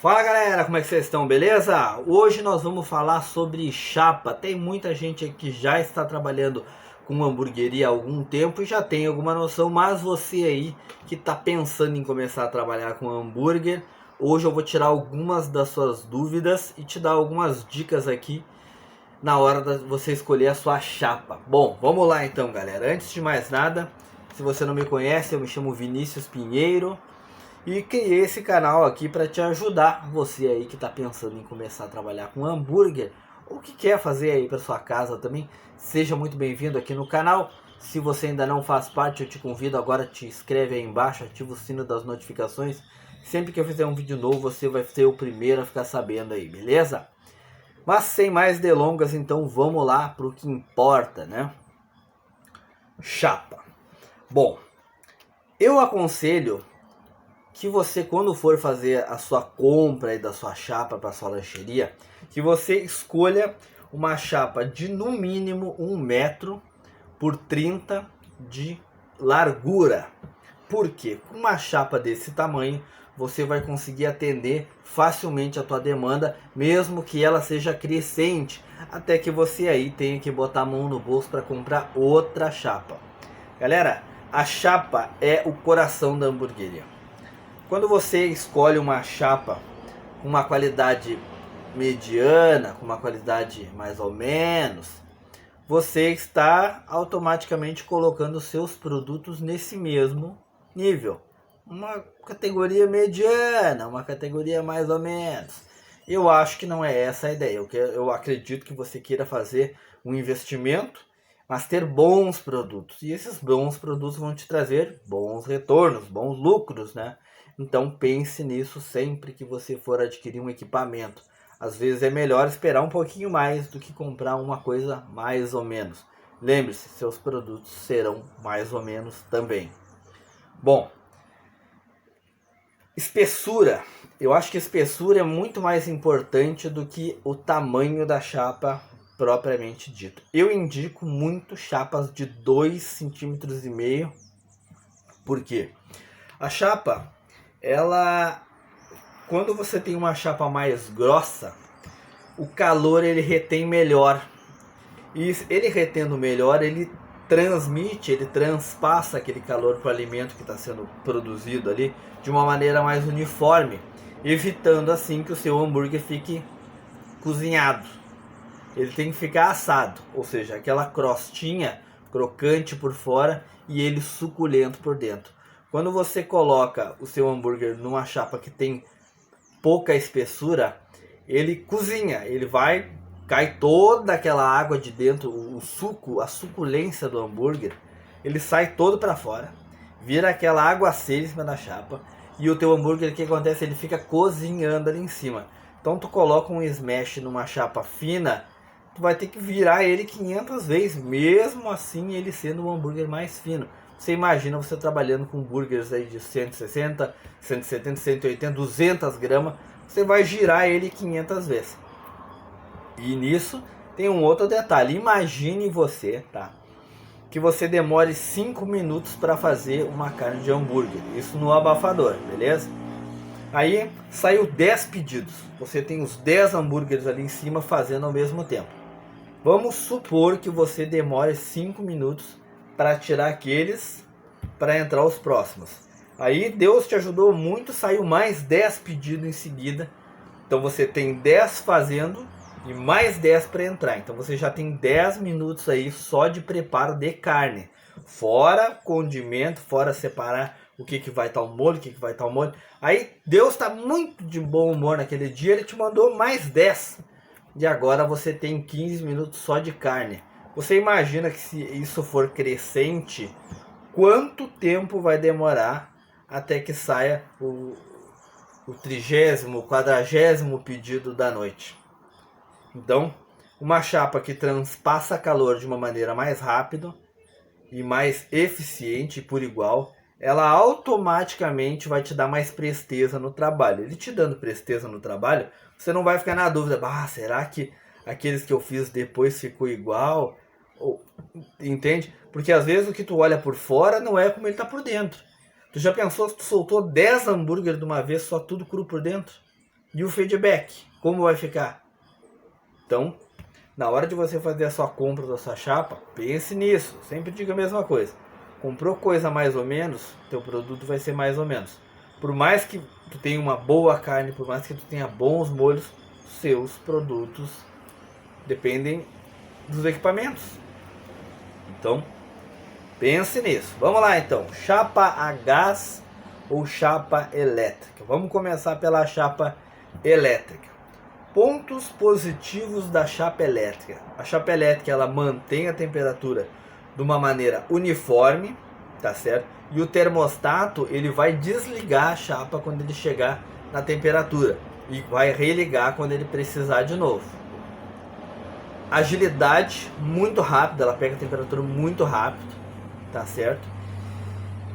Fala galera, como é que vocês estão, beleza? Hoje nós vamos falar sobre chapa. Tem muita gente aqui que já está trabalhando com hamburgueria há algum tempo e já tem alguma noção, mas você aí que está pensando em começar a trabalhar com hambúrguer, hoje eu vou tirar algumas das suas dúvidas e te dar algumas dicas aqui na hora de você escolher a sua chapa. Bom, vamos lá então galera, antes de mais nada, se você não me conhece, eu me chamo Vinícius Pinheiro e criei esse canal aqui para te ajudar, você aí que está pensando em começar a trabalhar com hambúrguer ou que quer fazer aí para sua casa também. Seja muito bem-vindo aqui no canal. Se você ainda não faz parte, eu te convido agora, te inscreve aí embaixo, ativa o sino das notificações. Sempre que eu fizer um vídeo novo, você vai ser o primeiro a ficar sabendo aí, beleza? Mas sem mais delongas, então vamos lá para o que importa, né? Chapa. Bom, eu aconselho que você, quando for fazer a sua compra aí da sua chapa para sua lancheria, que você escolha uma chapa de no mínimo 1 metro por 30 de largura. Por quê? Com uma chapa desse tamanho, você vai conseguir atender facilmente a tua demanda, mesmo que ela seja crescente, até que você aí tenha que botar a mão no bolso para comprar outra chapa. Galera, a chapa é o coração da hamburgueria. Quando você escolhe uma chapa com uma qualidade mediana, com uma qualidade mais ou menos, você está automaticamente colocando seus produtos nesse mesmo nível. Uma categoria mediana, uma categoria mais ou menos. Eu acho que não é essa a ideia. Eu acredito que você queira fazer um investimento, mas ter bons produtos. E esses bons produtos vão te trazer bons retornos, bons lucros, né? Então pense nisso sempre que você for adquirir um equipamento. Às vezes é melhor esperar um pouquinho mais do que comprar uma coisa mais ou menos. Lembre-se, seus produtos serão mais ou menos também. Bom, espessura. Eu acho que espessura é muito mais importante do que o tamanho da chapa propriamente dito. Eu indico muito chapas de 2,5 cm. Por quê? A chapa, ela, quando você tem uma chapa mais grossa, o calor ele retém melhor. E ele retendo melhor, ele transmite, ele transpassa aquele calor para o alimento que está sendo produzido ali de uma maneira mais uniforme, evitando assim que o seu hambúrguer fique cozinhado. Ele tem que ficar assado, ou seja, aquela crostinha crocante por fora e ele suculento por dentro. Quando você coloca o seu hambúrguer numa chapa que tem pouca espessura, ele cozinha, cai toda aquela água de dentro, o suco, a suculência do hambúrguer, ele sai todo para fora, vira aquela aguaceira em cima da chapa e o teu hambúrguer, o que acontece? Ele fica cozinhando ali em cima. Então tu coloca um smash numa chapa fina, tu vai ter que virar ele 500 vezes, mesmo assim ele sendo um hambúrguer mais fino. Você imagina você trabalhando com hambúrgueres aí de 160, 170, 180, 200 gramas, você vai girar ele 500 vezes. E nisso tem um outro detalhe, imagine você, tá? Que você demore 5 minutos para fazer uma carne de hambúrguer, isso no abafador, beleza? Aí saiu 10 pedidos, você tem os 10 hambúrgueres ali em cima fazendo ao mesmo tempo. Vamos supor que você demore 5 minutos para tirar aqueles, para entrar os próximos. Aí Deus te ajudou muito, saiu mais 10 pedidos em seguida. Então você tem 10 fazendo e mais 10 para entrar. Então você já tem 10 minutos aí só de preparo de carne. Fora condimento, fora separar o que vai estar o molho, o que vai estar o molho. Aí Deus está muito de bom humor naquele dia, ele te mandou mais 10. E agora você tem 15 minutos só de carne. Você imagina que se isso for crescente, quanto tempo vai demorar até que saia o 30º, 40º pedido da noite? Então, uma chapa que transpassa calor de uma maneira mais rápida e mais eficiente por igual, ela automaticamente vai te dar mais presteza no trabalho. Ele te dando presteza no trabalho, você não vai ficar na dúvida, será que aqueles que eu fiz depois ficou igual? Entende? Porque às vezes o que tu olha por fora não é como ele tá por dentro. Tu já pensou se tu soltou 10 hambúrgueres de uma vez, só tudo cru por dentro? E o feedback, como vai ficar? Então, na hora de você fazer a sua compra da sua chapa, pense nisso. Sempre diga a mesma coisa. Comprou coisa mais ou menos, teu produto vai ser mais ou menos. Por mais que tu tenha uma boa carne, por mais que tu tenha bons molhos, seus produtos dependem dos equipamentos. Então, pense nisso. Vamos lá então. Chapa a gás ou chapa elétrica? Vamos começar pela chapa elétrica. Pontos positivos da chapa elétrica. A chapa elétrica ela mantém a temperatura de uma maneira uniforme, tá certo? E o termostato ele vai desligar a chapa quando ele chegar na temperatura e vai religar quando ele precisar de novo. Agilidade muito rápida, ela pega a temperatura muito rápido, tá certo?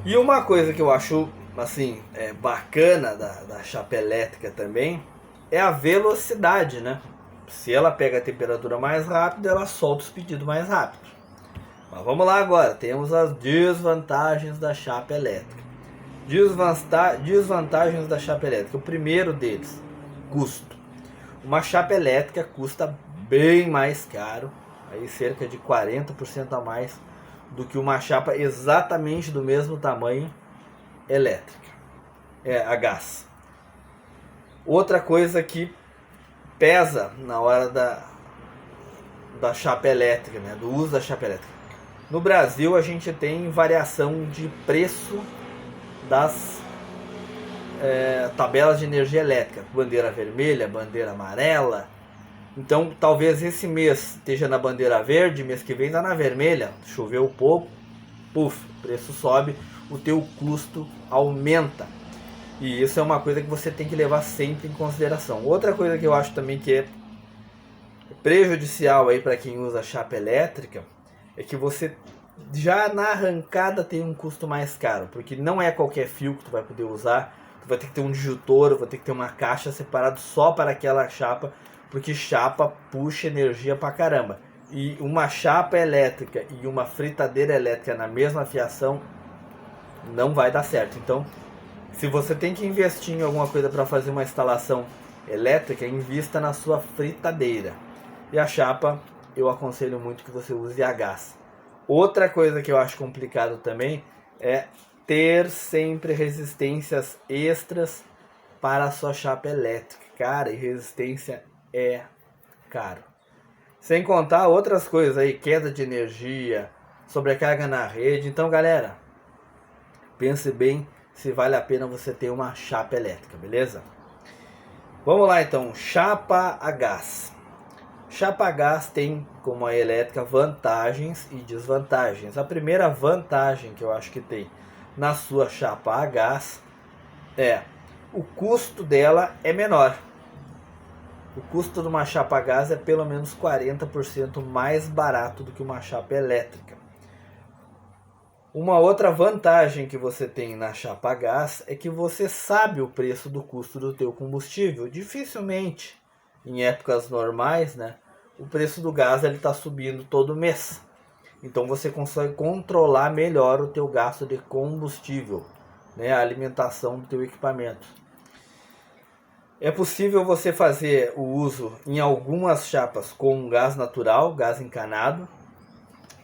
E uma coisa que eu acho assim bacana da chapa elétrica também é a velocidade, né? Se ela pega a temperatura mais rápida, ela solta os pedidos mais rápido. Mas vamos lá agora, temos as desvantagens da chapa elétrica. Desvantagens da chapa elétrica. O primeiro deles, custo. Uma chapa elétrica custa bem mais caro, aí cerca de 40% a mais do que uma chapa exatamente do mesmo tamanho elétrica, a gás. Outra coisa que pesa na hora da chapa elétrica, né, do uso da chapa elétrica. No Brasil a gente tem variação de preço das tabelas de energia elétrica, bandeira vermelha, bandeira amarela. Então talvez esse mês esteja na bandeira verde, mês que vem está na vermelha, choveu um pouco, puf, o preço sobe, o teu custo aumenta. E isso é uma coisa que você tem que levar sempre em consideração. Outra coisa que eu acho também que é prejudicial aí para quem usa chapa elétrica é que você já na arrancada tem um custo mais caro, porque não é qualquer fio que tu vai poder usar, tu vai ter que ter um disjuntor, vai ter que ter uma caixa separada só para aquela chapa, porque chapa puxa energia pra caramba. E uma chapa elétrica e uma fritadeira elétrica na mesma fiação não vai dar certo. Então, se você tem que investir em alguma coisa para fazer uma instalação elétrica, invista na sua fritadeira. E a chapa, eu aconselho muito que você use a gás. Outra coisa que eu acho complicado também é ter sempre resistências extras para a sua chapa elétrica. Cara, e resistência é caro. Sem contar outras coisas aí, queda de energia, sobrecarga na rede. Então, galera, pense bem se vale a pena você ter uma chapa elétrica, beleza? Vamos lá então, chapa a gás. Chapa a gás tem, como a elétrica, vantagens e desvantagens. A primeira vantagem que eu acho que tem na sua chapa a gás é o custo dela é menor. O custo de uma chapa a gás é pelo menos 40% mais barato do que uma chapa elétrica. Uma outra vantagem que você tem na chapa a gás é que você sabe o preço do custo do teu combustível. Dificilmente, em épocas normais, né, o preço do gás está subindo todo mês. Então você consegue controlar melhor o teu gasto de combustível, né, a alimentação do teu equipamento. É possível você fazer o uso em algumas chapas com gás natural, gás encanado.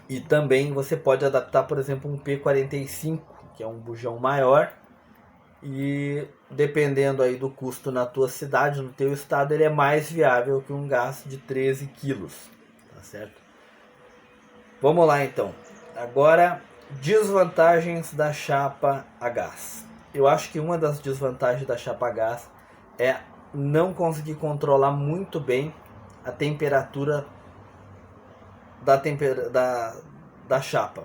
E também você pode adaptar, por exemplo, um P45, que é um bujão maior. E dependendo aí do custo na tua cidade, no teu estado, ele é mais viável que um gás de 13 quilos. Tá certo? Vamos lá então. Agora, desvantagens da chapa a gás. Eu acho que uma das desvantagens da chapa a gás é não conseguir controlar muito bem a temperatura da chapa.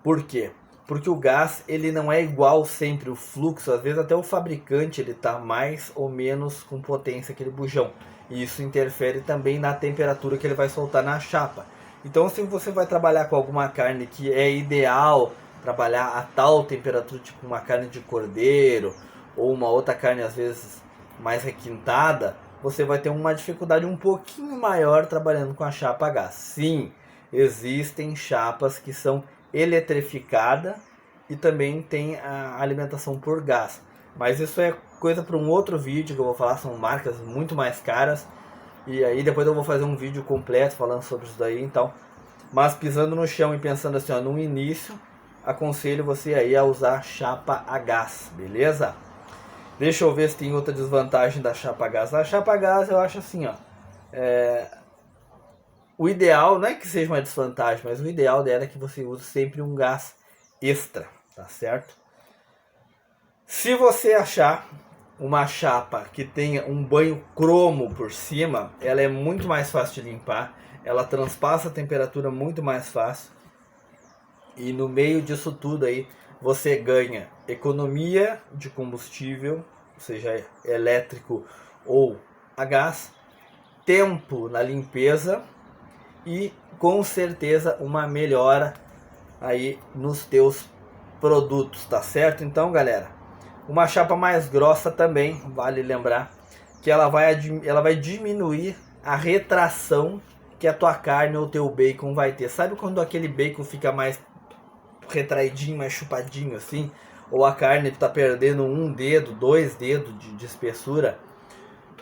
Por quê? Porque o gás ele não é igual sempre, o fluxo, às vezes até o fabricante ele está mais ou menos com potência aquele bujão. E isso interfere também na temperatura que ele vai soltar na chapa. Então se você vai trabalhar com alguma carne que é ideal trabalhar a tal temperatura, tipo uma carne de cordeiro ou uma outra carne às vezes mais requintada, você vai ter uma dificuldade um pouquinho maior trabalhando com a chapa a gás. Sim, existem chapas que são eletrificadas e também tem a alimentação por gás. Mas isso é coisa para um outro vídeo que eu vou falar, são marcas muito mais caras. E aí depois eu vou fazer um vídeo completo falando sobre isso daí, então. Mas pisando no chão e pensando assim, ó, no início, aconselho você aí a usar chapa a gás, beleza? Deixa eu ver se tem outra desvantagem da chapa a gás. A chapa a gás eu acho assim, ó. O ideal, não é que seja uma desvantagem, mas o ideal dela é que você use sempre um gás extra, tá certo? Se você achar uma chapa que tenha um banho cromo por cima, ela é muito mais fácil de limpar, ela transpassa a temperatura muito mais fácil. E no meio disso tudo aí, você ganha economia de combustível, seja elétrico ou a gás, tempo na limpeza e com certeza uma melhora aí nos teus produtos, tá certo? Então, galera, uma chapa mais grossa também, vale lembrar, que ela vai diminuir a retração que a tua carne ou teu bacon vai ter. Sabe quando aquele bacon fica mais retraidinho, mais chupadinho assim? Ou a carne tá perdendo um dedo, 2 dedos de espessura,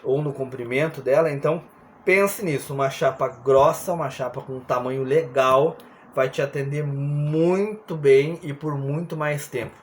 ou no comprimento dela? Então pense nisso, uma chapa grossa, uma chapa com um tamanho legal, vai te atender muito bem e por muito mais tempo,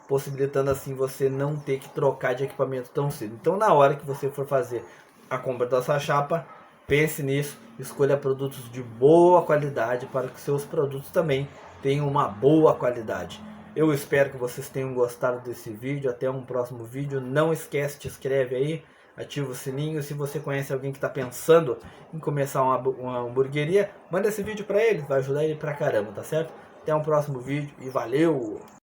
possibilitando assim você não ter que trocar de equipamento tão cedo. Então na hora que você for fazer a compra da sua chapa, pense nisso, escolha produtos de boa qualidade para que seus produtos também tenham uma boa qualidade. Eu espero que vocês tenham gostado desse vídeo, até um próximo vídeo. Não esquece, te inscreve aí, ativa o sininho. Se você conhece alguém que está pensando em começar uma hamburgueria, manda esse vídeo para ele, vai ajudar ele pra caramba, tá certo? Até um próximo vídeo e valeu!